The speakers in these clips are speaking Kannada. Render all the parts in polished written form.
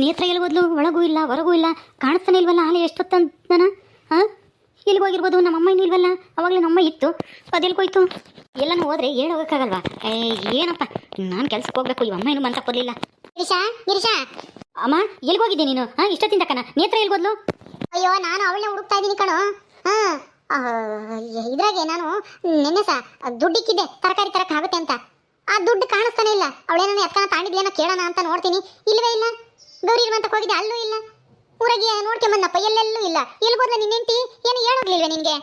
ನೇತ್ರ ಎಲ್ಲಿ ಹೋದ್ಲು? ಒಳಗೂ ಇಲ್ಲ ಹೊರಗೂ ಇಲ್ಲ, ಕಾಣಿಸ್ತಾನೆ ಇಲ್ವಲ್ಲ. ಆಲೆ ಎಷ್ಟೊತ್ತಂತನ ಹಾಂ ಎಲ್ಲಿಗೆ ಹೋಗಿರ್ಬೋದು? ನಮ್ಮಮ್ಮ ಇನ್ನಿಲ್ವಲ್ಲ, ಅವಾಗಲೇ ನಮ್ಮಮ್ಮ ಇತ್ತು, ಅದೆಲ್ಗೋಯ್ತು? ಎಲ್ಲನೂ ಹೋದ್ರೆ ಹೇಳೋಗೋಕ್ಕಾಗಲ್ವಾ? ಏನಪ್ಪ, ನಾನು ಕೆಲ್ಸಕ್ಕೆ ಹೋಗ್ಬೇಕು, ಇವಮ್ಮ ಏನು ಮಂತ ಕೊಡಲಿಲ್ಲ. ಗಿರಿಶಾ, ಗಿರಿಶಾ ಅಮ್ಮ ಎಲ್ಲಿಗೆ ಹೋಗಿದ್ದೆ ನೀನು? ಇಷ್ಟೊತ್ತಿಂದ ಕಣ ನೇತ್ರ ಎಲ್ಲಿ ಹೋದ್ಲು? ಅಯ್ಯೋ, ನಾನು ಅವಳನ್ನ ಹುಡುಕ್ತಾ ಇದ್ದೀನಿ ಕಣೋ. ಇದ್ರಾಗೆ ನಾನು ನೆನ್ನೆ ದುಡ್ಡಿಕ್ಕಿದ್ದೆ ತರಕಾರಿ ತರಕ್ಕೆ ಆಗುತ್ತೆ ಅಂತ. ಆ ದುಡ್ಡು ಕಾಣಿಸ್ತಾನೆ ಇಲ್ಲ. ಅವಳೇನೋ ಎತ್ಕನ ತಾಂಡಿದ್ಲೇನೋ ಕೇಳೋಣ ಅಂತ ನೋಡ್ತೀನಿ, ಇಲ್ವೇ ಇಲ್ಲ. ಗೌರಿ ಇರುವಂತ ಹೋಗಿದ್ದೆ, ಅಲ್ಲೂ ಇಲ್ಲ. ಊರಾಗೆ ನೋಡ್ಕೊಂಬಂದಪ್ಪ, ಎಲ್ಲೆಲ್ಲೂ ಇಲ್ಲ. ಎಲ್ಲಿ ಹೋದ್ಲ ನಿನ್ನೆಂಟಿ? ಏನು ಹೇಳೋಗ್ಲಿಲ್ವೇ ನಿನ್ಗೆ?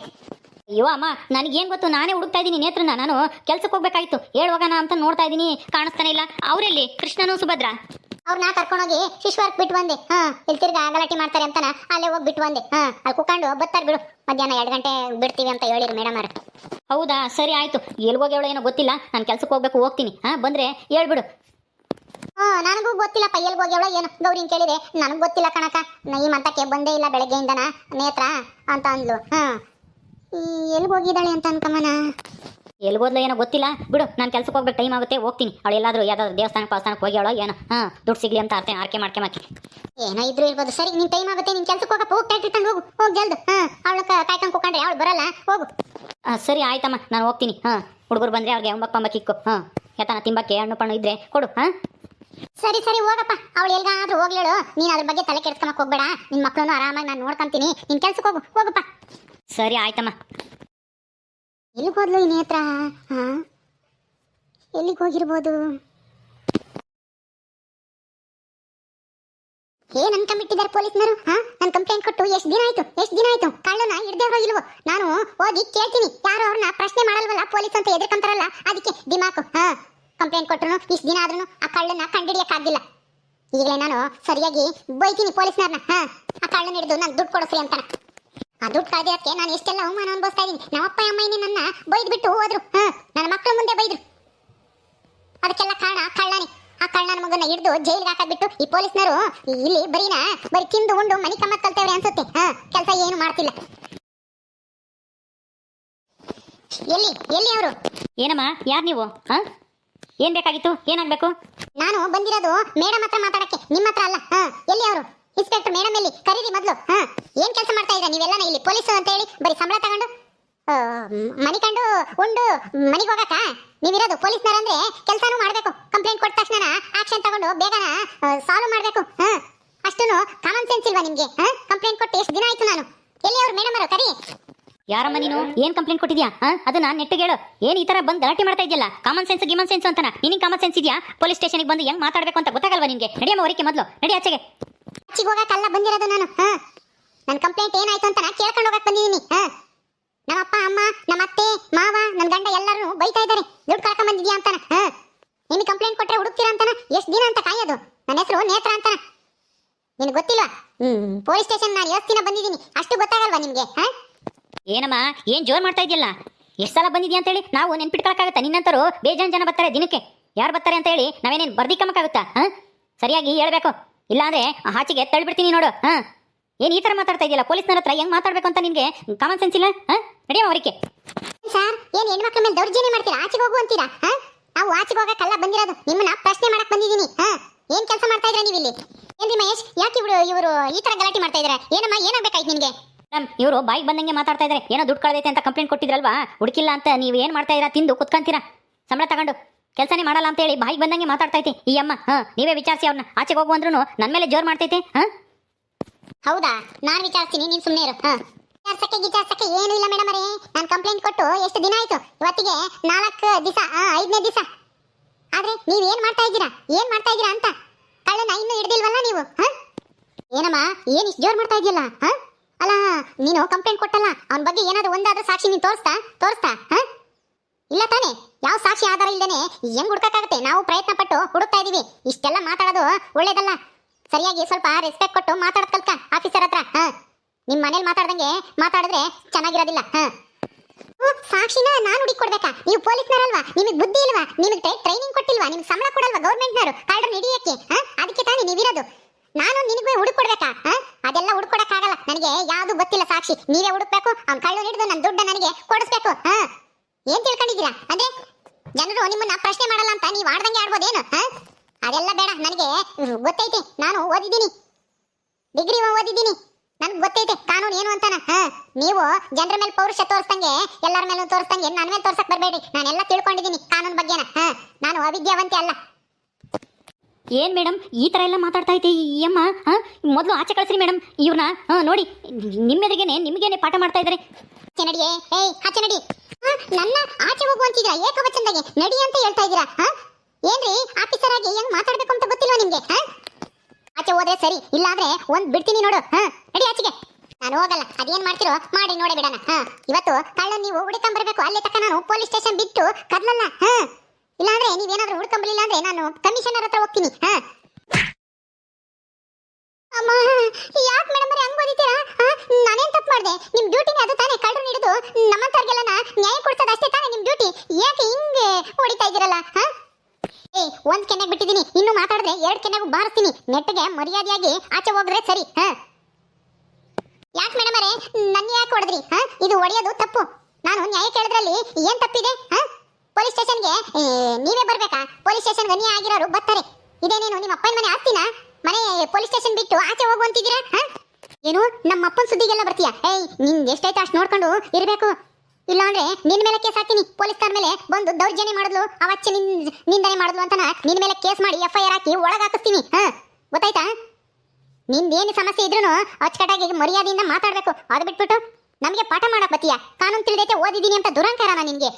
ಅಯ್ಯೋ ಅಮ್ಮ, ನನಗೇನು ಗೊತ್ತು, ನಾನೇ ಹುಡುಕ್ತಾ ಇದ್ದೀನಿ ನೇತ್ರನ. ನಾನು ಕೆಲ್ಸಕ್ಕೆ ಹೋಗ್ಬೇಕಾಯ್ತು, ಹೋಗೋಣ ಅಂತ ನೋಡ್ತಾ ಇದ್ದೀನಿ, ಕಾಣಿಸ್ತಾನೆ ಇಲ್ಲ. ಅವರೆಲ್ಲಿ ಕೃಷ್ಣನು ಸುಭದ್ರ? ಅವ್ರನ್ನ ಕರ್ಕೊಂಡೋಗಿ ಫಿಶ್ ವರ್ಕ್ ಬಿಟ್ಟು ಬಂದೆ. ಇಲ್ಲಿ ತಿರ್ಗಾ ಗಲಾಟೆ ಮಾಡ್ತಾರೆ ಅಂತಾನ ಅಲ್ಲೇ ಹೋಗಿ ಬಿಟ್ಟು ಬಂದೆ. ಅಲ್ಲಿ ಕುತ್ಕೊಂಡು ಬರ್ತಾರೆ ಬಿಡು, ಮಧ್ಯಾಹ್ನ 2 ಗಂಟೆ ಬಿಡ್ತೀವಿ ಅಂತ ಹೇಳಿರು ಮೇಡಮ್ ಅವ್ರು. ಹೌದಾ, ಸರಿ ಆಯ್ತು. ಎಲ್ಗೋಗ್ಯವಳ ಏನೋ ಗೊತ್ತಿಲ್ಲ, ನಾನು ಕೆಲ್ಸಕ್ಕೆ ಹೋಗ್ಬೇಕು, ಹೋಗ್ತೀನಿ. ಬಂದ್ರೆ ಹೇಳ್ಬಿಡು. ನನಗೂ ಗೊತ್ತಿಲ್ಲಪ್ಪ ಎಲ್ಲಿ ಹೋಗ್ಯವಳ ಏನು. ಗೌರಿನ್ ಕೇಳಿದೆ, ನನಗೂ ಗೊತ್ತಿಲ್ಲ ಕಣಕ, ಈ ಮಂತಕ್ಕೆ ಬಂದೇ ಇಲ್ಲ ಬೆಳಗ್ಗೆಯಿಂದನ ನೇತ್ರ ಅಂತ ಅಂದ್ಲು. ಎಲ್ಲಿ ಹೋಗಿದ್ದಾಳೆ ಅಂತ ಅನ್ಕಮ್ಮನ. ಎಲ್ಗೋದ್ಲ ಏನೋ ಗೊತ್ತಿಲ್ಲ ಬಿಡು, ನಾನು ಕೆಲ್ಸಕ್ಕೆ ಹೋಗ್ಬೇಕು, ಟೈಮ್ ಆಗುತ್ತೆ, ಹೋಗ್ತೀನಿ. ಅವಳು ಎಲ್ಲಾದ್ರೂ ಯಾವ್ದಾದ್ರು ದೇವಸ್ಥಾನಕ್ಕೆ ಹೋಗ್ಯಾವಳ ಏನೋ. ದುಡ್ಡು ಸಿಗ್ಲಿ ಅಂತ ಆರ್ಕೆ ಮಾಡ್ಕೆ ಏನೋ ಇದ್ರು ಇರ್ಬೋದು. ಸರಿ, ನಿನ್ ಟೈಮ್ ಆಗುತ್ತೆ, ನಿನ್ ಕೆಲ್ಸಕ್ಕೆ ಹೋಗಪ್ಪ. ಹೋಗಿ ಟ್ಯಾಕ್ಟ್ರಿ ತಂದು ಹೋಗಿ ಜಲ್ದು. ಅವಳ ಕಾಯ್ಕೊಂಡು ಕೂಕೊಂಡ್ರೆ ಅವಳು ಬರಲ್ಲ, ಹೋಗು. ಸರಿ ಆಯ್ತಮ್ಮ, ನಾನು ಹೋಗ್ತೀನಿ. ಹುಡುಗರು ಬಂದ್ರೆ ಅವ್ರಿಗೆ ಒಂಬಕ್ಕಿಕ್ಕು ಯಾತನ ತಿಂಬಕ್ಕೆ ಹಣ್ಣು ಪಣ್ಣು ಇದ್ರೆ ಕೊಡು. ಸರಿ ಸರಿ ಹೋಗಪ್ಪ. ಅವಳು ಎಲ್ಗಾದ್ರೂ ಹೋಗ್ಲೇಳು, ನೀನ್ ಅದ್ರ ಬಗ್ಗೆ ತಲೆ ಕೆಡ್ಸ್ಕೊಳಕ್ ಹೋಗ್ಬೇಡ. ನಿನ್ ಮಕ್ಳನ್ನು ಆರಾಮಾಗಿ ನಾನು ನೋಡ್ಕೊಂತೀನಿ. ನಿನ್ ಕೆಲ್ಸಕ್ಕೆ ಹೋಗಪ್ಪ. ಸರಿ ಆಯ್ತಮ್ಮ. ಎಲ್ಲಿಗೆ ಹೋದ್ಲು ಈ ನೇತ್ರ? ಎಲ್ಲಿಗೆ ಹೋಗಿರ್ಬೋದು? ಏನ್ ಅನ್ಕೊಂಡ್ಬಿಟ್ಟಿದ್ದಾರೆ ಪೊಲೀಸ್ನರು? ನಾನು ಕಂಪ್ಲೇಂಟ್ ಕೊಟ್ಟು ಎಷ್ಟು ದಿನ ಆಯ್ತು? ಕಳ್ಳನ ಹಿಡ್ದೇ ಹೋಗಿಲ್ವೋ? ನಾನು ಹೋಗಿ ಕೇಳ್ತೀನಿ. ಯಾರು ಅವ್ರನ್ನ ಪ್ರಶ್ನೆ ಮಾಡಲ್ವಲ್ಲ, ಪೊಲೀಸ್ ಅಂತ ಎದುರ್ಕೊಂತಾರಲ್ಲ, ಅದಕ್ಕೆ ದಿಮಾಕು. ಕಂಪ್ಲೇಂಟ್ ಕೊಟ್ಟರು ಇಷ್ಟು ದಿನ ಆದ್ರೂ ಆ ಕಳ್ಳನ ಕಂಡಿಡಿಯಕ್ಕಾಗಿಲ್ಲ. ಈಗಲೇ ನಾನು ಸರಿಯಾಗಿ ಬೈತೀನಿ ಪೊಲೀಸ್ನವ್ರನ್ನ. ಆ ಕಳ್ಳನ ಹಿಡಿದು ನಾನು ದುಡ್ಡು ಕೊಡಿಸ್ರಿ ಅಂತಾನ. ಆ ದುಡ್ಡು ಕಳೆದಕ್ಕೆ ನಾನು ಎಷ್ಟೆಲ್ಲ ಅವಮಾನ ಅನುಭವಿಸ್ತಾ ಇದ್ದೀನಿ. ನಮ್ಮಪ್ಪ ಅಮ್ಮ ಇನ್ನೇ ನನ್ನ ಬೈದ್ ಬಿಟ್ಟು ಹೋದ್ರು. ನನ್ನ ಮಕ್ಕಳ ಮುಂದೆ ಬೈದ್ರು. ಅದಕ್ಕೆಲ್ಲ ಕಾರಣ ಕಳ್ಳನೇ. ಆ ಕಳ್ಳನ ಮಗನ ಹಿಡಿದು ಜೈಲಿಗೆ ಹಾಕಬಿಟ್ಟು ಈ ಪೊಲೀಸ್ನರು ಇಲ್ಲಿ ಬರೀ ತಿಂದು ಉಂಡು ಮನಿ ಕಮ್ಮತ್ ಕಲ್ತವ್ರೆ ಅನ್ಸುತ್ತೆ. ಕೆಲಸ ಏನು ಮಾಡ್ತಿಲ್ಲ. ಎಲ್ಲಿ ಅವರು? ಏನಮ್ಮ, ಯಾರು ನೀವು? ಏನ್ ಬೇಕಾಗಿತ್ತು? ಏನಾಗ್ಬೇಕು? ನಾನು ಬಂದಿರೋದು ಮೇಡಮ್ ಹತ್ರ ಮಾತಾಡಕ್ಕೆ, ನಿಮ್ಮ ಹತ್ರ ಅಲ್ಲ. ಎಲ್ಲಿ ಅವರು? ಇನ್ಸ್ಪೆಕ್ಟರ್ ಮೇಡಮ್ ಎಲ್ಲಿ? ಕರೀರಿ ಮೊದಲು. ಏನ್ ಕೆಲಸ ಮಾಡ್ತಾ ಇದ್ದೀರಾ ನೀವೆಲ್ಲ ಇಲ್ಲಿ? ಪೊಲೀಸ್ ಅಂತ ಹೇಳಿ ಬರೀ ಸಂಬಳ ತಗೊಂಡು ಮನಿ ಕಂಡು ಉಂಡು ಮನಿಗೆ ಹೋಗಕ್ಕ ನೀವಿರೋದು? ಪೊಲೀಸ್ನರ್ ಅಂದ್ರೆ ಕೆಲಸನೂ ಮಾಡ್ಬೇಕು. ಕಂಪ್ಲೇಂಟ್ ಕೊಟ್ಟ ತಕ್ಷಣ ಆಕ್ಷನ್ ತಗೊಂಡು ಬೇಗನ ಸಾಲ್ವ್ ಮಾಡ್ಬೇಕು. ಅಷ್ಟೂನು ಕಾಮನ್ ಸೆನ್ಸ್ ಇಲ್ವಾ ನಿಮ್ಗೆ? ಕಂಪ್ಲೇಂಟ್ ಕೊಟ್ಟು ಎಷ್ಟು ದಿನ ಆಯ್ತು ನಾನು. ಎಲ್ಲಿ ಅವ್ರು ಮೇಡಮ್ ಅವರು? ಕರಿ. ಯಾರಮ್ಮ ನೀನು? ಏನ್ ಕಂಪ್ಲೇಂಟ್ ಕೊಟ್ಟಿದ್ಯಾ? ಅದನ್ನ ನೆಟ್ಟಿಗೆ ಹೇಳು. ಏನ್ ಈ ತರ ಬಂದು ಗಲಾಟೆ ಮಾಡ್ತಾ ಇದೆಯಲ್ಲ? ಕಾಮನ್ ಸೆನ್ಸ್ ಗಿಮನ್ ಸೆನ್ಸ್ ಅಂತಾನ ನಿನಗೆ ಕಾಮನ್ ಸೆನ್ಸ್ ಇದೆಯಾ? ಪೊಲೀಸ್ ಸ್ಟೇಷನ್ಗೆ ಬಂದು ಹೆಂಗ್ ಮಾತಾಡ್ಬೇಕು ಅಂತ ಗೊತ್ತಾಗಲ್ವಾ ನಿನ್ಗೆ? ನಡಿಯಮ್ಮ ಹೊರಕ್ಕೆ ಮೊದಲು, ನಡಿ ಆಚೆಗೆ. ಆಚೆಗೆ ಹೋಗಕ್ಕಲ್ಲ ಬಂದಿರೋದು ನಾನು. ನನ್ನ ಕಂಪ್ಲೇಂಟ್ ಏನಾಯ್ತು ಅಂತ ಕೇಳ್ಕೊಂಡು ಹೋಗಕ್ ಬಂದಿದ್ದೀನಿ. ನಮ್ಮ ಅಪ್ಪ ಅಮ್ಮ, ನಮ್ಮ ಅತ್ತೆ ಮಾವ, ನನ್ನ ಗಂಡ ಎಲ್ಲರೂ ಬೈತಾ ಇದ್ದಾರೆ, ದುಡ್ಡು ಕಳ್ಕೊಂಡ್ ಬಂದಿದ್ಯಾ ಅಂತಾನ. ನಿಮಗೆ ಕಂಪ್ಲೇಂಟ್ ಕೊಟ್ರೆ ಹುಡುಕ್ತೀರಾ ಅಂತಾನ. ಎಷ್ಟು ದಿನ ಅಂತ ಕಾಯೋದು? ನನ್ನ ಹೆಸರು ನೇತ್ರ ಅಂತಾನ. ನಿನಗೆ ಗೊತ್ತಿಲ್ವಾ? ಪೊಲೀಸ್ ಸ್ಟೇಷನ್ ನಾನು ಎಷ್ಟು ದಿನ ಬಂದಿದ್ದೀನಿ, ಅಷ್ಟು ಗೊತ್ತಾಗಲ್ವಾ ನಿಮ್ಗೆ? ಏನಮ್ಮ, ಏನ್ ಜೋರ್ ಮಾಡ್ತಾ ಇದೆಯಲ್ಲ? ಎಷ್ಟು ಸಲ ಬಂದಿದ್ಯಾ ಅಂತ ಹೇಳಿ ನಾವು ನೆನ್ಪಿಟ್ಕೊಳಕ್ಕಾಗತ್ತಾ? ನಿನ್ನಂತರು ಬೇಜಾನ್ ಜನ ಬರ್ತಾರೆ ದಿನಕ್ಕೆ. ಯಾರು ಬರ್ತಾರೆ ಅಂತ ಹೇಳಿ ನಾವೇನೇನು ಬರ್ದಿಕ್ಕಮಕ್ಕಾಗುತ್ತಾ? ಸರಿಯಾಗಿ ಹೇಳ್ಬೇಕು, ಇಲ್ಲಾಂದ್ರೆ ಆಚೆಗೆ ತಳ್ಳಿಬಿಡ್ತೀನಿ ನೋಡು. ಏನ್ ಈ ತರ ಮಾತಾಡ್ತಾ ಇದೆಯಲ್ಲ? ಪೊಲೀಸ್ನರ ಹತ್ರ ಹೆಂಗ್ ಮಾತಾಡ್ಬೇಕು ಅಂತ ನಿನ್ಗೆ ಕಾಮನ್ ಸೆನ್ಸ್ ಇಲ್ಲ? ನಡಿಯಮ್ಮ ಹೊರಕ್ಕೆ. ಸರ್, ಏನ್ ಹೆಣ್ಮಕ್ಳ ಮೇಲೆ ದೌರ್ಜನ್ಯ ಮಾಡ್ತೀರಾ? ಆಚೆಗೆ ಹೋಗು ಅಂತೀರಾ? ನಾವು ಆಚೆಗೆ ಹೋಗಕ್ಕಲ್ಲ ಬಂದಿರೋದು, ನಿಮ್ಮನ್ನ ಪ್ರಶ್ನೆ ಮಾಡಕ್ ಬಂದಿದ್ದೀನಿ. ಏನ್ ಕೆಲಸ ಮಾಡ್ತಾ ಇದ್ರ ನೀವು ಇಲ್ಲಿ? ಏನ್ರಿ ಮಹೇಶ್, ಯಾಕೆ ಇವರು ಈ ತರ ಗಲಾಟೆ ಮಾಡ್ತಾ ಇದಾರೆ? ಏನಮ್ಮ, ಏನಾಗಬೇಕಾಯ್ತು ನಿನ್ಗೆ? ಇವರು ಬಾಯಿಗೆ ಬಂದಂಗೆ ಮಾತಾಡ್ತಾ ಇದಾರೆ. ಏನೋ ದುಡ್ಡು ಕಳೆದೈತೆ ಅಂತ ಕಂಪ್ಲೇಂಟ್ ಕೊಟ್ಟಿದ್ರಲ್ವಾ? ಹುಡುಕಿಲ್ಲ ಅಂತ ನೀವು ಏನ್ ಮಾಡ್ತಾ ಇದ್ದೀರಾ? ತಿಂದು ಕುತ್ಕೊಂತೀರಾ, ಸಂಬಳ ತಗೊಂಡು ಕೆಲಸನೇ ಮಾಡಲ್ಲ ಅಂತ ಹೇಳಿ ಬಾಯಿಗೆ ಬಂದಂಗೆ ಮಾತಾಡ್ತೈತಿ ಈ ಅಮ್ಮ. ನೀವೇ ವಿಚಾರಿಸಿ ಅವ್ರನ್ನ. ಆಚೆಗೆ ಹೋಗು ಅಂದ್ರೂ ನನ್ನ ಮೇಲೆ ಜೋರ್ ಮಾಡ್ತೈತೆ. ಹೌದಾ? ನಾನು ವಿಚಾರಿಸ್ತೀನಿ, ನೀನ್ ಸುಮ್ಮನೆ ಇರು. ವಿಚಾರಿಸಕ್ಕೆ ಏನು ಇಲ್ಲ ಮೇಡಮ್ ಅವರೇ. ನಾನು ಕಂಪ್ಲೇಂಟ್ ಕೊಟ್ಟು ಎಷ್ಟು ದಿನ ಆಯ್ತು? ಇವತ್ತಿಗೆ 4 ದಿವಸ, 5ನೇ ದಿವಸ. ಆದ್ರೆ ನೀವ್ ಏನ್ ಮಾಡ್ತಾ ಇದ್ದೀರಾ ಅಂತ ಕಳ್ಳನ ಇನ್ನೂ ಹಿಡ್ದಿಲ್ವಲ್ಲ ನೀವು? ಏನಮ್ಮ, ಏನ್ ಇಷ್ಟು ಜೋರ್ ಮಾಡ್ತಾ ಇದೆಯಲ್ಲ? ಅಲ್ಲ, ನೀನು ಕಂಪ್ಲೇಂಟ್ ಕೊಟ್ಟಲ್ಲ, ಅವನ ಬಗ್ಗೆ ಏನಾದ್ರು ಒಂದಾದ್ರೂ ಸಾಕ್ಷಿ ನೀನು ತೋರಿಸ್ತಾ? ಇಲ್ಲ ತಾನೆ? ಯಾವ ಸಾಕ್ಷಿ ಆಧಾರ ಇಲ್ದೇನೆ ಹೆಂಗ್ ಹುಡ್ಕಕ್ಕಾಗತ್ತೆ? ನಾವು ಪ್ರಯತ್ನ ಪಟ್ಟು ಹುಡುಕ್ತಾ ಇದೀವಿ. ಇಷ್ಟೆಲ್ಲ ಮಾತಾಡೋದು ಒಳ್ಳೇದಲ್ಲ. ಸರಿಯಾಗಿ ಸ್ವಲ್ಪ ರೆಸ್ಪೆಕ್ಟ್ ಕೊಟ್ಟು ಮಾತಾಡೋದ್ ಕಲ್ಕ ಆಫೀಸರ್ ಹತ್ರ. ನಿಮ್ ಮನೇಲಿ ಮಾತಾಡ್ದಂಗೆ ಮಾತಾಡಿದ್ರೆ ಚೆನ್ನಾಗಿರೋದಿಲ್ಲ. ಸಾಕ್ಷಿನ ನಾನು ಹುಡುಕೊಡ್ಬೇಕಾ? ನೀವು ಪೊಲೀಸ್ನರಲ್ವಾ? ನಿಮಗೆ ಬುದ್ಧಿ ಇಲ್ವಾ? ನಿಮಗೆ ಟ್ರೈನಿಂಗ್ ಕೊಟ್ಟಿಲ್ವಾ? ನಿಮ್ಗೆ ಸಂಬಳ ಕೊಡಲ್ವಾ ಗೌರ್ಮೆಂಟ್ನವರು ಕಳ್ಳರನ್ನ ಹಿಡಿಯಕ್ಕೆ? ಅದಕ್ಕೆ ತಾನೇ ನೀವಿರೋದು. ನಾನು ನಿನಗೂ ಹುಡುಕೊಡ್ಬೇಕಾ? ಅದೆಲ್ಲ ಹುಡುಕೊಡಕ್ಕಾಗಲ್ಲ. ನನಗೆ ಯಾವ್ದು ಗೊತ್ತಿಲ್ಲ ಸಾಕ್ಷಿ. ನೀವೇ ಹುಡುಕ್ಬೇಕು. ಅವ್ನು ಕಳ್ಳನ ಹಿಡಿದು ನನ್ನ ದುಡ್ಡ ನನಗೆ ಕೊಡಿಸ್ಬೇಕು. ಏನ್ ತಿಳ್ಕೊಂಡಿದ್ದೀರಾ? ಅಂದ್ರೆ ಜನರು ನಿಮ್ಮನ್ನ ಪ್ರಶ್ನೆ ಮಾಡಲ್ಲ ಅಂತ ನೀವು ಆಡ್ದಂಗೆ ಆಡ್ಬೋದೇನು? ಅದೆಲ್ಲ ಬೇಡ ನನಗೆ ಗೊತ್ತೈತೆ. ನಾನು ಓದಿದ್ದೀನಿ, ಡಿಗ್ರಿ ಓದಿದ್ದೀನಿ, ನನ್ಗೆ ಗೊತ್ತೈತೆ ಕಾನೂನು ಏನು ಅಂತಾನ. ನೀವು ಜನರ ಮೇಲೆ ಪೌರುಷ ತೋರಿಸ್ದಂಗೆ ಎಲ್ಲರ ಮೇಲೂ ತೋರಿಸ್ದಂಗೆ ನನ್ನ ಮೇಲೆ ತೋರ್ಸಕ್ ಬರಬೇಡಿ. ನಾನೆಲ್ಲ ತಿಳ್ಕೊಂಡಿದ್ದೀನಿ ಕಾನೂನು ಬಗ್ಗೆನ. ನಾನು ಅವಿದ್ಯಾವಂತೆ ಅಲ್ಲ. ಏನು ಮೇಡಮ್ ಈ ಥರ ಎಲ್ಲ ಮಾತಾಡ್ತಾ ಐತೆ ಈ ಅಮ್ಮ? ಮೊದಲು ಆಚೆ ಕಳಿಸ್ರಿ ಮೇಡಮ್ ಇವ್ರನ್ನ. ನೋಡಿ ನಿಮ್ಮೆದುರಿಗೇನೆ ನಿಮಗೇನೆ ಪಾಠ ಮಾಡ್ತಾ ಇದ್ದಾರೆ. ಆಚೆ ನಡಿಯೇ, ಏಯ್ ಆಚೆ ನಡಿ. ನನ್ನ ಆಚೆ ಹೋಗುವಂತಿದ್ದೀರಾ? ಏಕವಚನದಾಗೆ ನಡಿ ಅಂತ ಹೇಳ್ತಾ ಇದ್ದೀರಾ? ಏನ್ರಿ ಆಫೀಸರ್ ಆಗಿ ಹೆಂಗ್ ಮಾತಾಡ್ಬೇಕು ಅಂತ ಗೊತ್ತಿಲ್ವಾ ನಿಮ್ಗೆ? ಆಚೆ ಹೋದ್ರೆ ಸರಿ, ಇಲ್ಲಾಂದ್ರೆ ಒಂದ್ ಬಿಡ್ತೀನಿ ನೋಡು. ನಡಿ ಆಚೆಗೆ. ನಾನು ಹೋಗಲ್ಲ. ಅದೇನ್ ಮಾಡ್ತಿರೋ ಮಾಡಿ ನೋಡೇ ಬಿಡೋಣ. ಇವತ್ತು ಕಳ್ಳ ನೀವು ಹುಡುಕೊಂಡ್ ಬರ್ಬೇಕು. ಅಲ್ಲೇ ತಕ್ಕ ನಾನು ಪೊಲೀಸ್ ಸ್ಟೇಷನ್ ಬಿಟ್ಟು ಕದ್ಲಲ್ಲ. ಇಲ್ಲಾಂದ್ರೆ ನೀವೇನಾದ್ರೂ ಹುಡ್ಕೊಂಬಲಿಲ್ಲ ಅಂದ್ರೆ ನಾನು ಕಮಿಷನರ್ ಹತ್ರ ಹೋಗ್ತೀನಿ. ಅಮ್ಮ, ಯಾಕೆ ಮೇಡಮ್ ಅವ್ರೆ ಹಂಗ್ ಓದಿತೀರಾ? ನಾನೇನ್ ತಪ್ಪು ಮಾಡಿದೆ? ನಿಮ್ ಡ್ಯೂಟಿನೇ ಅದು ತಾನೇ, ಕಳ್ಳರು ಹಿಡಿದು ನಮ್ಮಂತವ್ರಿಗೆಲ್ಲ ನ್ಯಾಯ ಕೊಡ್ಸೋದು ಅಷ್ಟೇ ತಾನೇ ನಿಮ್ ಡ್ಯೂಟಿ. ಯಾಕೆ ಹಿಂಗೆ ಹೊಡಿತಾ ಇದ್ದೀರಲ್ಲ? ಒಂದ್ ಕೆನ್ನೆಗ್ ಬಿಟ್ಟಿದ್ದೀನಿ, ಇನ್ನು ಮಾತಾಡಿದ್ರೆ 2 ಕೆನ್ನೆಗೂ ಬಾರಿಸ್ತೀನಿ. ನೆಟ್ಟಿಗೆ ಮರ್ಯಾದೆಯಾಗಿ ಆಚೆ ಹೋಗ್ರೆ ಸರಿ. ಯಾಕೆ ಮೇಡಮ್ ಅವರೇ ನನ್ನ ಯಾಕೆ ಹೊಡೆದ್ರಿ? ಇದು ಹೊಡೆಯೋದು ತಪ್ಪು. ನಾನು ನ್ಯಾಯ ಕೇಳಿದ್ರಲ್ಲಿ ಏನ್ ತಪ್ಪಿದೆ? ಪೊಲೀಸ್ ಸ್ಟೇಷನ್ಗೆ ನೀವೇ ಬರ್ಬೇಕಾ? ಪೊಲೀಸ್ ಸ್ಟೇಷನ್ಗೆ ಅನ್ಯಾಯ ಆಗಿರೋರು ಬರ್ತಾರೆ. ಇದೇನೇನು ನಿಮ್ಮ ಅಪ್ಪನ ಮನೆ ಆಸ್ತಿನ ಮನೆ ಪೊಲೀಸ್ ಸ್ಟೇಷನ್ ಬಿಟ್ಟು ಆಚೆ ಹೋಗುವಂತಿದ್ದೀರಾ? ಏನು ನಮ್ಮ ಅಪ್ಪನ ಸುದ್ದಿಗೆಲ್ಲ ಬರ್ತೀಯಾ? ನಿನ್ ಎಷ್ಟೈತೆ ಅಷ್ಟು ನೋಡ್ಕೊಂಡು ಇರಬೇಕು. ಇಲ್ಲಾಂದ್ರೆ ನಿನ್ ಮೇಲೆ ಕೇಸ್ ಹಾಕ್ತೀನಿ. ಪೊಲೀಸ್ನವ್ರ ಮೇಲೆ ಬಂದು ದೌರ್ಜನ್ಯ ಮಾಡಿದ್ಲು, ಅವಚ್ಚೆ ನಿಂದನೆ ಮಾಡಿದ್ಲು ಅಂತ ನಿನ್ ಮೇಲೆ ಕೇಸ್ ಮಾಡಿ FIR ಹಾಕಿ ಒಳಗೆ ಹಾಕಿಸ್ತೀನಿ. ಗೊತ್ತಾಯ್ತಾ? ನಿಂದೇನು ಸಮಸ್ಯೆ ಇದ್ರೂ ಅಚ್ಚುಕಟ್ಟಾಗಿ ಮರ್ಯಾದೆಯಿಂದ ಮಾತಾಡ್ಬೇಕು. ಅದು ಬಿಟ್ಬಿಟ್ಟು ನಮಗೆ ಪಾಠ ಮಾಡಕ್ ಬತ್ತೀಯಾ? ಕಾನೂನು ತಿಳಿದೈತೆ, ಓದಿದ್ದೀನಿ ಅಂತ ದುರಂಕಾರನ ನಿನ್ಗೆ?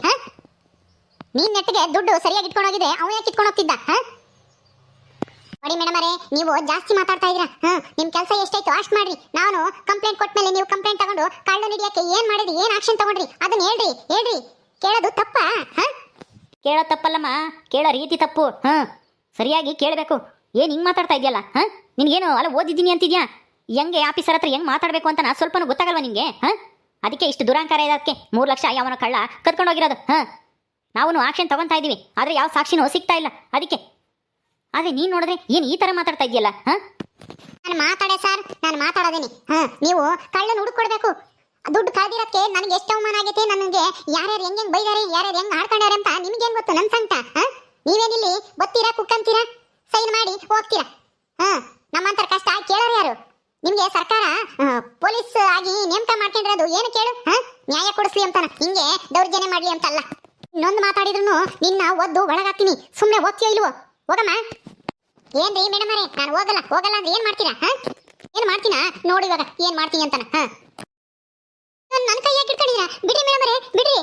ನೀನ್ ನೆಟ್ಟಿಗೆ ದುಡ್ಡು ಸರಿಯಾಗಿ ಇಟ್ಕೊಂಡೋಗಿದ್ರೆ ಅವನು ಯಾಕೆ ಇಟ್ಕೊಂಡು ಹೋಗ್ತಿದ್ದ? ನೋಡಿ ಮೇಡಮ್ ಅವರೇ, ನೀವು ಜಾಸ್ತಿ ಮಾತಾಡ್ತಾ ಇದ್ದೀರಾ. ನಿಮ್ ಕೆಲಸ ಎಷ್ಟಾಯ್ತು ಅಷ್ಟು ಮಾಡ್ರಿ. ನಾನು ಕಂಪ್ಲೇಂಟ್ ಕೊಟ್ಮೇಲೆ ನೀವು ಕಂಪ್ಲೇಂಟ್ ತಗೊಂಡು ಕಳ್ಳ ಹಿಡಿಯಕ್ಕೆ ಏನ್ ಮಾಡಿದ್ರಿ, ಏನ್ ಆಕ್ಷನ್ ತಗೊಂಡ್ರಿ ಅದನ್ನ ಹೇಳ್ರಿ. ಕೇಳೋದು ತಪ್ಪಾ? ಕೇಳೋ ತಪ್ಪಲ್ಲಮ್ಮ, ಕೇಳೋ ರೀತಿ ತಪ್ಪು. ಸರಿಯಾಗಿ ಕೇಳಬೇಕು. ಏನು ಹಿಂಗೆ ಮಾತಾಡ್ತಾ ಇದೆಯಲ್ಲ? ನಿನಗೇನು ಅಲ್ಲ ಓದಿದ್ದೀನಿ ಅಂತಿದ್ಯಾ? ಹೆಂಗೆ ಆಫೀಸರ್ ಹತ್ರ ಹೆಂಗೆ ಮಾತಾಡಬೇಕು ಅಂತ ಸ್ವಲ್ಪನೂ ಗೊತ್ತಾಗಲ್ವಾ ನಿಮಗೆ? ಅದಕ್ಕೆ ಇಷ್ಟು ದುರಾಂಕಾರ ಇದಕ್ಕೆ 3 ಲಕ್ಷ ಯಾವನ ಕಳ್ಳ ಕದ್ಕೊಂಡೋಗಿರೋದು. ನಾವು ಆಕ್ಷನ್ ತಗೊತಾ ಇದ್ದೀವಿ, ಆದರೆ ಯಾವ ಸಾಕ್ಷಿನೂ ಸಿಗ್ತಾ ಇಲ್ಲ. ಅದಕ್ಕೆ ಆದರೆ ನೀನು ನೋಡಿದ್ರೆ ಏನು ಈ ಥರ ಮಾತಾಡ್ತಾ ಇದೆಯಲ್ಲ? ನಾನು ಮಾತಾಡೆ ಸರ್, ನಾನು ಮಾತಾಡೋದೇನೆ. ನೀವು ಕಳ್ಳನ ಹುಡುಕೊಡ್ಬೇಕು. ದುಡ್ಡು ಕಳ್ದಿರಕ್ಕೆ ನನಗೆ ಎಷ್ಟು ಅವಮಾನ ಆಗೈತೆ, ನನಗೆ ಯಾರ್ಯಾರು ಹೆಂಗೆ ಬೈದಾರೆ, ಯಾರ್ಯಾರು ಹೆಂಗೆ ಆಡ್ಕೊಂಡಾರೆ ಅಂತ ನಿಮ್ಗೇನು ಗೊತ್ತು? ನನ್ನ ಸಂಕಟ. ನೀವೇನಿಲ್ಲಿ ಬತ್ತೀರಾ, ಕುಕ್ಕಂತೀರಾ, ಸೈನ್ ಮಾಡಿ ಹೋಗ್ತೀರಾ? ನಮ್ಮಂತರ ಕಷ್ಟ ಕೇಳೋರು ಯಾರು? ನಿಮ್ಗೆ ಸರ್ಕಾರ ಪೊಲೀಸ್ ಆಗಿ ನೇಮಕ ಮಾಡ್ಕೊಂಡಿರೋದು ಏನು ಕೇಳು? ನ್ಯಾಯ ಕೊಡಿಸ್ಲಿ ಅಂತಾನ, ಹಿಂಗೆ ದೌರ್ಜನ್ಯ ಮಾಡ್ಲಿ ಅಂತಲ್ಲ. ಇನ್ನೊಂದು ಮಾತಾಡಿದ್ರು ನಿನ್ನ ಒದ್ದು ಒಳಗಾಗ್ತೀನಿ. ಸುಮ್ಮನೆ ಹೋಗ್ತೀಯೋ ಇಲ್ವೋ? ಹೋಗಮ್ಮ. ಏನ್ರಿ ಮೇಡಮ್ ಅವರೇ, ನಾನು ಹೋಗಲ್ಲ ಅಂದ್ರೆ ಏನ್ ಮಾಡ್ತೀರಾ? ಏನ್ ಮಾಡ್ತೀನಾ ನೋಡಿ ಇವಾಗ ಏನ್ ಮಾಡ್ತೀನಿ ಅಂತಾನ. ನನ್ನ ಕೈ ಯಾಕೆ ಇಟ್ಕೊಂಡಿದ್ದೀರಾ? ಬಿಡ್ರಿ ಮೇಡಮ್ ಅವರೇ, ಬಿಡ್ರಿ.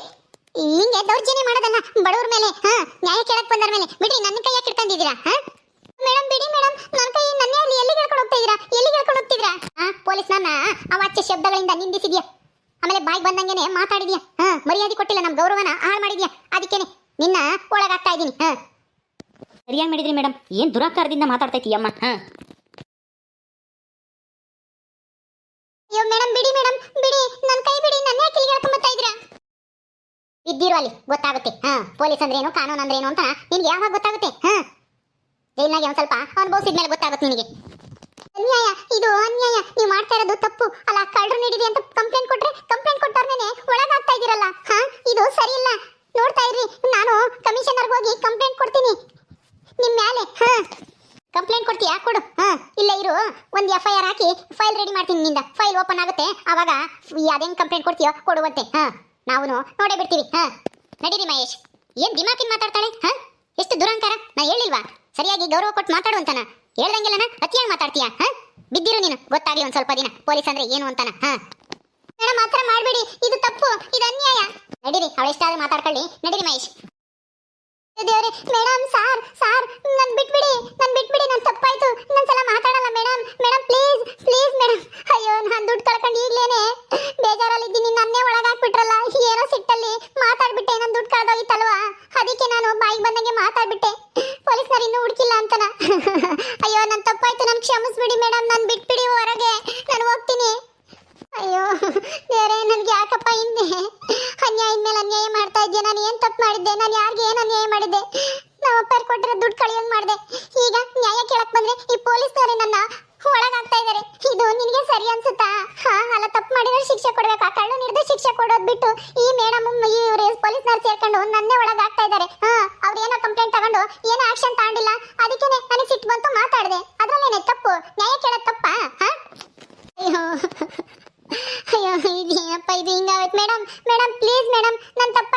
ಹಿಂಗೆ ದೌರ್ಜನ್ಯ ಮಾಡೋದಲ್ಲ ಬಡವ್ರ ಮೇಲೆ, ನ್ಯಾಯ ಕೇಳಕ್ ಬಂದವ್ರ ಮೇಲೆ. ಬಿಡ್ರಿ, ನನ್ನ ಕೈ ಯಾಕೆ ಇಟ್ಕೊಂಡಿದ್ದೀರಾ? ಮೇಡಮ್ ಬಿಡಿ ಮೇಡಮ್, ನನ್ನ ಕೈ ನನ್ನೇ ಅಲ್ಲಿ ಎಲ್ಲಿಗೆ ಹೇಳ್ಕೊಂಡು ಹೋಗ್ತಿದ್ದೀರಾ? ಪೊಲೀಸ್ ನನ್ನ ಅವಾಚ್ಯ ಶಬ್ದಗಳಿಂದ ನಿಂದಿಸಿದ್ಯಾ, ಆಮೇಲೆ ಬಾಯಿಗೆ ಬಂದಂಗೆನೆ ಮಾತಾಡಿದ್ಯಾ, ಮರ್ಯಾದೆ ಕೊಟ್ಟಿಲ್ಲ, ನಮ್ಮ ಗೌರವನ ಹಾಳು ಮಾಡಿದ್ಯಾ. ಅದಕ್ಕೇನೆ ನಿನ್ನ ಒಳಗಾಗ್ತಾ ಇದ್ದೀನಿ. ಸರಿಯಾಗಿ ಮಾಡಿದ್ರಿ ಮೇಡಮ್. ಏನು ದುರಾಕಾರದಿಂದ ಮಾತಾಡ್ತೈತಿ ಅಮ್ಮ? ಅಯ್ಯೋ ಮೇಡಮ್ ಬಿಡಿ, ನನ್ನ ಕೈ ಬಿಡಿ. ನನ್ನ ಯಾಕೆ ಇಲ್ಲಿಗೆ ಹೇಳ್ಕೊಂಬತ್ತಾ ಇದ್ದೀರಾ? ಇದ್ದಿರೋ ಅಲ್ಲಿ ಗೊತ್ತಾಗುತ್ತೆ. ಪೊಲೀಸ್ ಅಂದ್ರೆ ಏನು, ಕಾನೂನು ಅಂದ್ರೆ ಏನು ಅಂತ ನಿನ್ಗೆ ಯಾವಾಗ ಗೊತ್ತಾಗುತ್ತೆ? ಜೈಲ್ನಾಗೆ ಒಂದ್ ಸ್ವಲ್ಪ ಅನುಭವಿಸಿದ್ಮೇಲೆ ಗೊತ್ತಾಗುತ್ತೆ ನಿನಗೆ. ಅನ್ಯಾಯ, ಇದು ಅನ್ಯಾಯ. ನೀವು ಮಾಡ್ತಾ ಇರೋದು ತಪ್ಪು ಅಲ್ಲ. ಕಳ್ಳರು ನೀಡಿರಿ ಅಂತ ಕಂಪ್ಲೇಂಟ್ ಕೊಟ್ಟವ್ರನ್ನೇ ಒಳಗಾಗ್ತಾ ಇದ್ದೀರಲ್ಲ. ಇದು ಸರಿ ಇಲ್ಲ. ನೋಡ್ತಾ ಇರ್ರಿ, ನಾನು ಕಮಿಷನರ್ಗೆ ಹೋಗಿ ಕಂಪ್ಲೇಂಟ್ ಕೊಡ್ತೀನಿ ನಿಮ್ ಮೇಲೆ. ಕಂಪ್ಲೇಂಟ್ ಕೊಡ್ತೀಯಾ? ಕೊಡು. ಇಲ್ಲ ಇರು, ಒಂದು FIR ಹಾಕಿ ಫೈಲ್ ರೆಡಿ ಮಾಡ್ತೀನಿ. ನಿಂದ ಫೈಲ್ ಓಪನ್ ಆಗುತ್ತೆ, ಅವಾಗ ಅದೇನ್ ಕಂಪ್ಲೇಂಟ್ ಕೊಡ್ತೀಯೋ ಕೊಡುವಂತೆ. ನಾವು ನೋಡೇ ಬಿಡ್ತೀವಿ. ನಡೀರಿ ಮಹೇಶ್. ಏನ್ ದಿಮಾಕಿನ್ ಮಾತಾಡ್ತಾಳೆ? ಎಷ್ಟು ದುರಂಕಾರ. ನಾ ಹೇಳಿಲ್ವಾ ಸರಿಯಾಗಿ ಗೌರವ ಕೊಟ್ಟು ಮಾತಾಡು ಅಂತಾನ? ಹೇಳ್ದಂಗೆಲ್ಲನ ಅತಿಯಾಗಿ ಮಾತಾಡ್ತೀಯಾ? ಬಿದ್ದಿರು ನೀನು, ಗೊತ್ತಾಗ್ಲಿ ಒಂದ್ ಸ್ವಲ್ಪ ದಿನ ಪೊಲೀಸ್ ಅಂದ್ರೆ ಏನು ಅಂತಾನ. ಮೇಡಮ್ ಮಾತ್ರ ಮಾಡ್ಬೇಡಿ, ಇದು ತಪ್ಪು, ಇದು ಅನ್ಯಾಯ. ನಡೀರಿ, ಅವಳೆಷ್ಟಾದ್ರೂ ಮಾತಾಡ್ಕೊಳ್ಳಿ. ನಡೀರಿ ಮಹೇಶ್. ದೇವ್ರೆ, ಮೇಡಮ್ ಸಾರ್ ನನ್ ಬಿಟ್ಬಿಡಿ, ನನ್ ತಪ್ಪಾಯ್ತು. ಇನ್ನೊಂದ್ಸಲ ಮಾತಾಡಲ್ಲ ಮೇಡಮ್. Please madam. ಅಯ್ಯೋ, ನಾನ್ ದುಡ್ಡು ಕಳ್ಕೊಂಡು ಈಗ್ಲೇನೆ ಬೇಜಾರಲ್ಲಿದ್ದೀನಿ. ನನ್ನೇ ಒಳಗಾಕ್ಬಿಟ್ರಲ್ಲ. ಏನೋ ಸಿಟ್ಟಲ್ಲಿ ಮಾತಾಡ್ಬಿಟ್ಟೆ, ನನ್ ದುಡ್ಡು ಕಳ್ದೋಗಿತ್ತಲ್ವಾ, ಅದಕ್ಕೆ ನಾನು ಬಾಯಿಗೆ ಬಂದಂಗೆ ಮಾತಾಡ್ಬಿಟ್ಟೆ. ಪೊಲೀಸ್ನವ್ರು ಇನ್ನೂ ಹುಡುಕಿಲ್ಲ ಅಂತನ. ಅಯ್ಯೋ, ನನ್ ತಪ್ಪಾಯ್ತು, ನನ್ ಕ್ಷಮಿಸ್ಬಿಡಿ ಮೇಡಮ್. ನನ್ ಬಿಟ್ಬಿಡಿ ಹೊರಗೆ, ನಾನು ಹೋಗ್ತೀನಿ. ಅಯ್ಯೋ ದೇವರೇ, ನನ್ಗೆ ಯಾಕಪ್ಪ ಹಿಂದೆ ಅನ್ಯಾಯದ ಮೇಲೆ ಅನ್ಯಾಯ ಮಾಡ್ತಾ ಇದ್ದೆ? ನಾನು ಏನ್ ತಪ್ಪು ಮಾಡಿದ್ದೆ? ನಾನು ಯಾರಿಗೆ ಏನ್ ಅನ್ಯಾಯ ಮಾಡಿದ್ದೆ? ನಮ್ಮ ಅಪ್ಪ ಕೊಟ್ಟಿರೋ ದುಡ್ಡು ಕಳಿಯೋಂಗ್ ಮಾಡಿದೆ. ಈಗ ನ್ಯಾಯ ಕೇಳಕ್ ಬಂದ್ರೆ ಈ ಪೊಲೀಸ್ನವರೇ ನನ್ನ ಒಳಗಾಗ್ತಾ ಇದಾರೆ. ಇದು ನಿನಗೆ ಸರಿ ಅನ್ಸುತ್ತಾ? ಅಲ್ಲ, ತಪ್ಪು ಮಾಡಿದ್ರೆ ಶಿಕ್ಷೆ ಕೊಡ್ಬೇಕಾ? ಕಳ್ಳು ಹಿಡಿದು ಶಿಕ್ಷೆ ಕೊಡೋದ್ ಬಿಟ್ಟು ಈ ಮೇಡಮ್ ಇವ್ರು ಪೊಲೀಸ್ನವ್ರು ಸೇರ್ಕೊಂಡು ನನ್ನೇ ಒಳಗಾಗ್ತಾ ಇದಾರೆ. ಅವ್ರು ಏನೋ ಕಂಪ್ಲೇಂಟ್ ತಗೊಂಡು ಏನೋ ಆಕ್ಷನ್ ತಗೊಂಡಿಲ್ಲ, ಅದಕ್ಕೆ ನನಗೆ ನ್ಯಾಯ ಕೇಳೋದು ತಪ್ಪಾ ಹಾ ಅಯ್ಯೋ ಅಯ್ಯೋ ಇದೇನಪ್ಪ ಇದು ಹಿಂಗಾಗತ್ತೆ ಮೇಡಮ್ ಮೇಡಮ್ ಪ್ಲೀಸ್ ಮೇಡಮ್ ನನ್ನ ತಪ್ಪ